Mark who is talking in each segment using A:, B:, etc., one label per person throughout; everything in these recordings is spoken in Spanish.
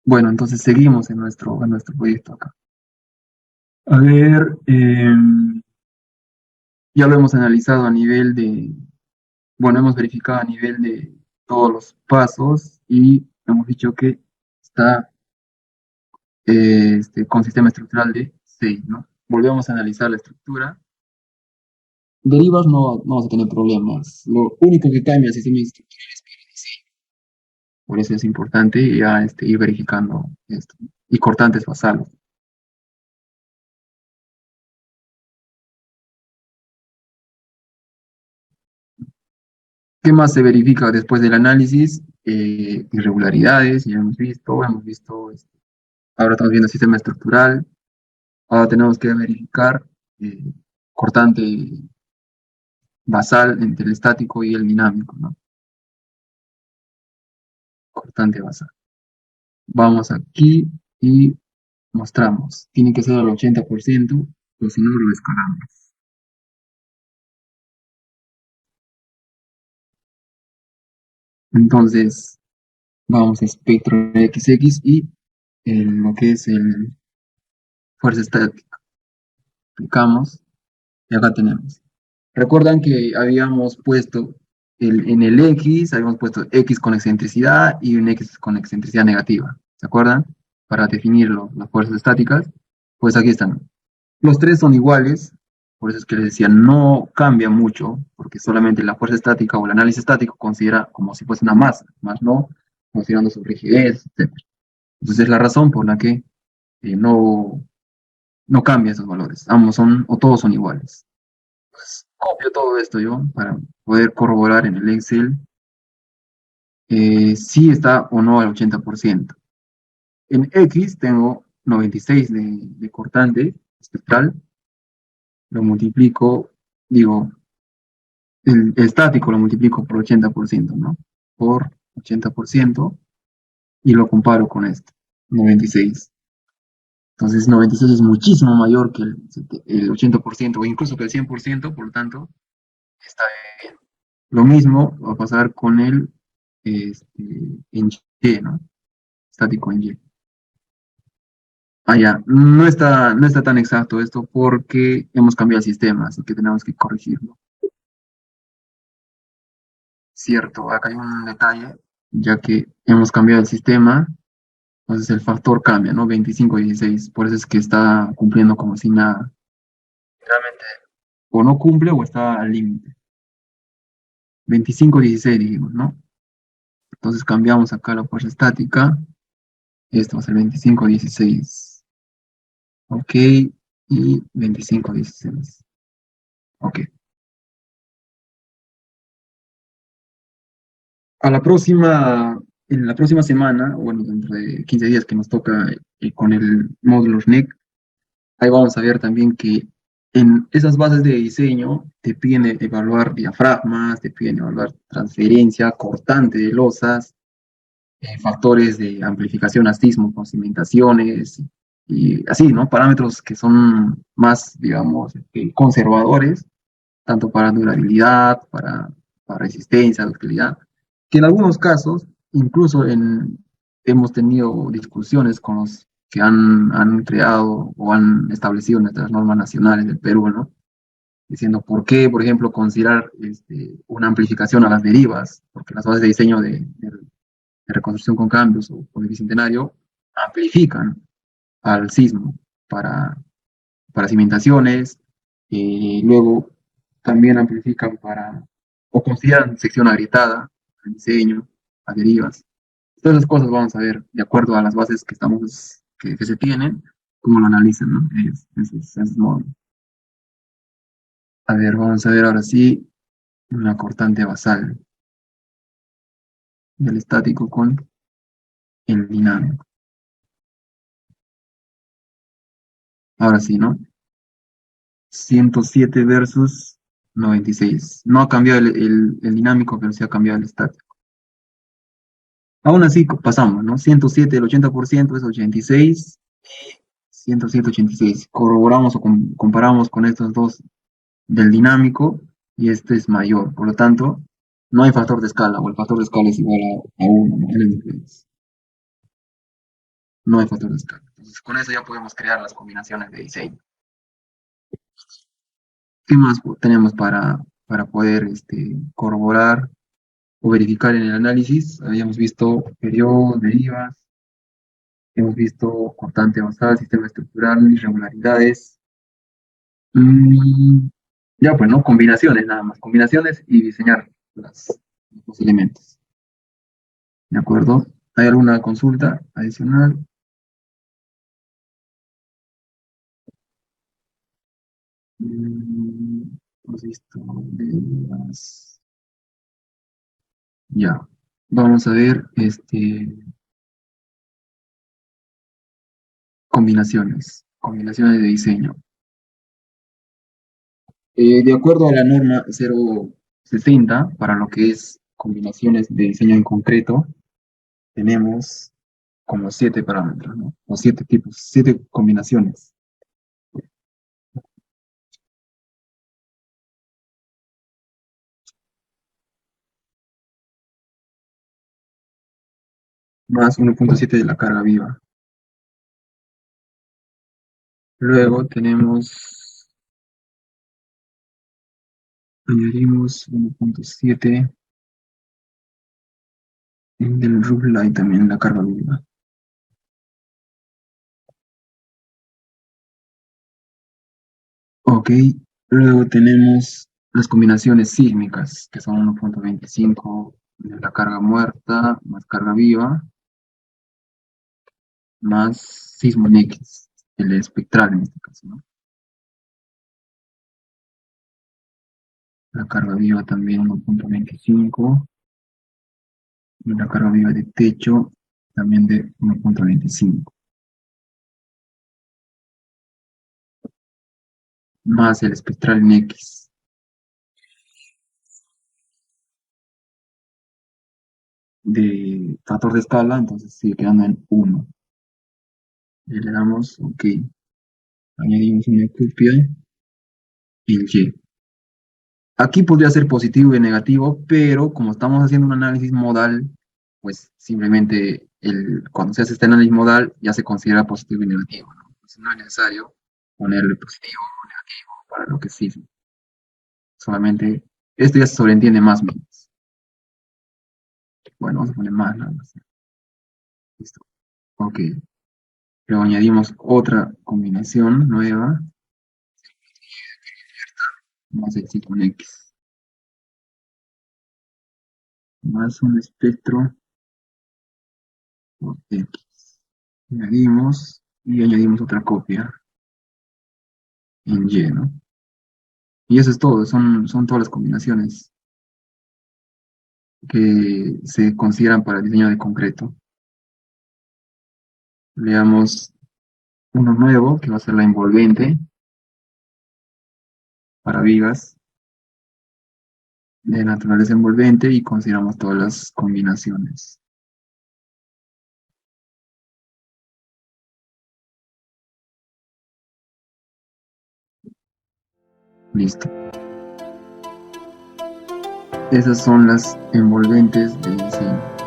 A: Bueno, entonces seguimos en nuestro proyecto acá. A ver, ya lo hemos analizado a nivel de, bueno, hemos verificado a nivel de todos los pasos y hemos dicho que está con sistema estructural de 6, ¿no? Volvemos a analizar la estructura. Derivas no vamos a tener problemas. Lo único que cambia el sistema estructural es el diseño. Por eso es importante ya ir verificando esto. Y cortantes basales. ¿Qué más se verifica después del análisis? Irregularidades, ya hemos visto, ahora estamos viendo el sistema estructural, ahora tenemos que verificar eh, cortante basal entre el estático y el dinámico, ¿no? Cortante basal. Vamos aquí y mostramos. Tiene que ser al 80%, o si no lo escalamos. Entonces, vamos a espectro XX y lo que es el fuerza estática. Aplicamos y acá tenemos. Recuerdan que habíamos puesto en el X, habíamos puesto X con excentricidad y un X con excentricidad negativa. ¿Se acuerdan? Para definirlo, las fuerzas estáticas. Pues aquí están. Los tres son iguales, por eso es que les decía, no cambia mucho, porque solamente la fuerza estática o el análisis estático considera como si fuese una masa, más no considerando su rigidez, etc. Entonces es la razón por la que no cambia esos valores. Ambos son, o todos son iguales. Pues, copio todo esto yo para poder corroborar en el Excel si está o no al 80%. En X tengo 96 de cortante espectral, lo multiplico, digo, el estático lo multiplico por 80%, ¿no? Por 80% y lo comparo con este, 96. Entonces 96 es muchísimo mayor que el 80% o incluso que el 100%, por lo tanto, está bien. Lo mismo va a pasar con el en Y, ¿no? Estático en Y. Ah, ya, no está tan exacto esto porque hemos cambiado el sistema, así que tenemos que corregirlo. Cierto, acá hay un detalle, ya que hemos cambiado el sistema, entonces el factor cambia, ¿no? 25-16, por eso es que está cumpliendo como si nada. Realmente o no cumple o está al límite. 25-16 dijimos, ¿no? Entonces cambiamos acá la fuerza estática, esto va a ser 25-16. Ok, y 25-16. Ok. A la próxima, en la próxima semana, bueno, dentro de 15 días que nos toca con el módulo RNEC, ahí vamos a ver también que en esas bases de diseño te piden evaluar diafragmas, te piden evaluar transferencia, cortante de losas, factores de amplificación a sismo con cimentaciones y así, ¿no? Parámetros que son más, digamos, conservadores, tanto para durabilidad, para resistencia, ductilidad, que en algunos casos, incluso hemos tenido discusiones con los que han creado o han establecido nuestras normas nacionales del Perú, ¿no? Diciendo por qué, por ejemplo, considerar una amplificación a las derivas, porque las bases de diseño de reconstrucción con cambios o de bicentenario amplifican al sismo para, para cimentaciones, luego también amplifican o consideran sección agrietada, al diseño, a derivas. Todas esas cosas vamos a ver de acuerdo a las bases que se tienen, cómo lo analizan, ¿no? En esos módulos. A ver, vamos a ver ahora sí una cortante basal del estático con el dinámico. Ahora sí, ¿no? 107 versus 96. No ha cambiado el dinámico, pero sí ha cambiado el estático. Aún así pasamos, ¿no? 107, el 80% es 86 y 107, 86. Corroboramos o comparamos con estos dos del dinámico y este es mayor. Por lo tanto, no hay factor de escala o el factor de escala es igual a 1, ¿no? no hay factor de escala. Entonces, con eso ya podemos crear las combinaciones de diseño. ¿Qué más tenemos para poder corroborar o verificar en el análisis? Habíamos visto periodos, derivas, hemos visto cortante basal, sistema estructural, irregularidades. Mm, ya, pues, ¿no? Combinaciones nada más. Combinaciones y diseñar los elementos. ¿De acuerdo? ¿Hay alguna consulta adicional? Mm, hemos visto derivas. Ya. Vamos a ver combinaciones de diseño. De acuerdo a la norma 060, para lo que es combinaciones de diseño en concreto, tenemos como 7 parámetros, ¿no? O 7 tipos, 7 combinaciones, más 1.7 de la carga viva. Luego añadimos 1.7 del roof line también, la carga viva. Ok, luego tenemos las combinaciones sísmicas, que son 1.25 de la carga muerta, más carga viva, más sismo en X, el espectral en este caso, ¿no? La carga viva también 1.25, y la carga viva de techo también de 1.25, más el espectral en X de factor de escala, entonces sigue quedando en 1. Y le damos OK. Añadimos una copia en Y. Aquí podría ser positivo y negativo, pero como estamos haciendo un análisis modal, pues simplemente cuando se hace este análisis modal ya se considera positivo y negativo, ¿no? Entonces no es necesario ponerle positivo o negativo para lo que sí. Solamente esto ya se sobreentiende más o menos. Bueno, vamos a poner más nada más. Listo. Ok. Luego añadimos otra combinación nueva, más el ciclo X, más un espectro por X. Añadimos y añadimos otra copia en Y, ¿no? Y eso es todo, son todas las combinaciones que se consideran para el diseño de concreto. Veamos uno nuevo, que va a ser la envolvente para vigas de naturaleza envolvente y consideramos todas las combinaciones. Listo. Esas son las envolventes de diseño.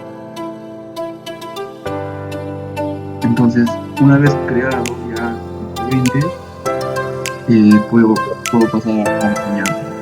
A: Entonces, una vez creado ya envolventes, puedo pasar a diseñar.